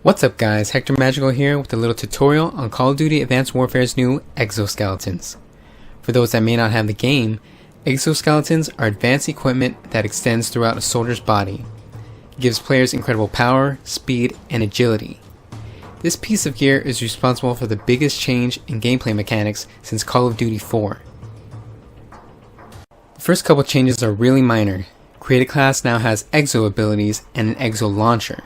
What's up guys, Hector Magical here with a little tutorial on Call of Duty Advanced Warfare's new exoskeletons. For those that may not have the game, exoskeletons are advanced equipment that extends throughout a soldier's body. It gives players incredible power, speed, and agility. This piece of gear is responsible for the biggest change in gameplay mechanics since Call of Duty 4. The first couple changes are really minor. Created class now has Exo abilities and an Exo launcher.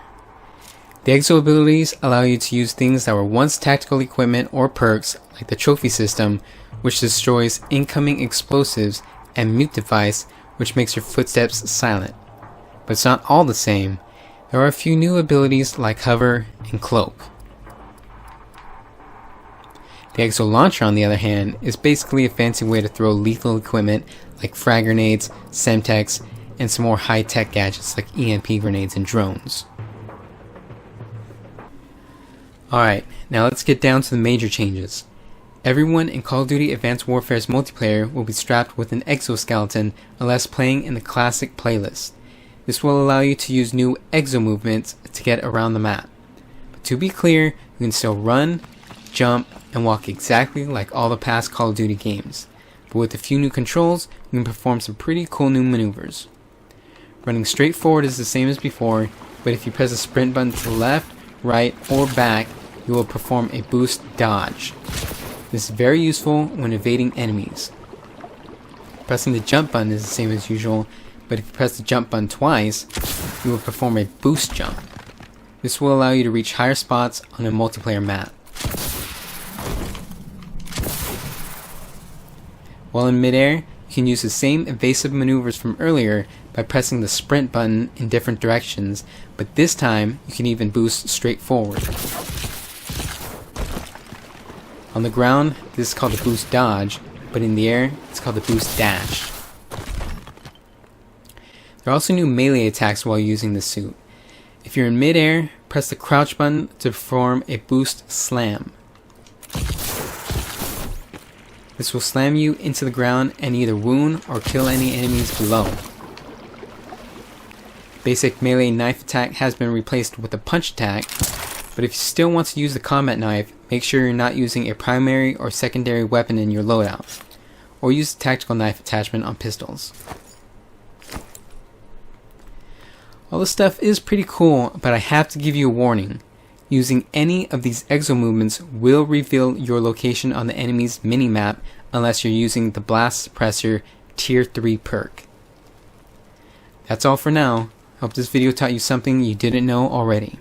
The Exo abilities allow you to use things that were once tactical equipment or perks, like the trophy system, which destroys incoming explosives, and mute device, which makes your footsteps silent. But it's not all the same. There are a few new abilities like hover and cloak. The Exo launcher, on the other hand, is basically a fancy way to throw lethal equipment like frag grenades, semtex, and some more high-tech gadgets like EMP grenades and drones. Alright, now let's get down to the major changes. Everyone in Call of Duty Advanced Warfare's multiplayer will be strapped with an exoskeleton unless playing in the classic playlist. This will allow you to use new exo movements to get around the map. But to be clear, you can still run, jump, and walk exactly like all the past Call of Duty games. But with a few new controls, you can perform some pretty cool new maneuvers. Running straight forward is the same as before, but if you press the sprint button to the left, right, or back, you will perform a boost dodge. This is very useful when evading enemies. Pressing the jump button is the same as usual, but if you press the jump button twice, you will perform a boost jump. This will allow you to reach higher spots on a multiplayer map. While in midair, you can use the same evasive maneuvers from earlier by pressing the sprint button in different directions, but this time you can even boost straight forward. On the ground, this is called the boost dodge, but in the air, it's called the boost dash. There are also new melee attacks while using this suit. If you're in midair, press the crouch button to perform a boost slam. This will slam you into the ground and either wound or kill any enemies below. Basic melee knife attack has been replaced with a punch attack, but if you still want to use the combat knife, make sure you're not using a primary or secondary weapon in your loadout, or use the tactical knife attachment on pistols. All this stuff is pretty cool, but I have to give you a warning. Using any of these exo movements will reveal your location on the enemy's minimap unless you're using the Blast Suppressor Tier 3 perk. That's all for now. Hope this video taught you something you didn't know already.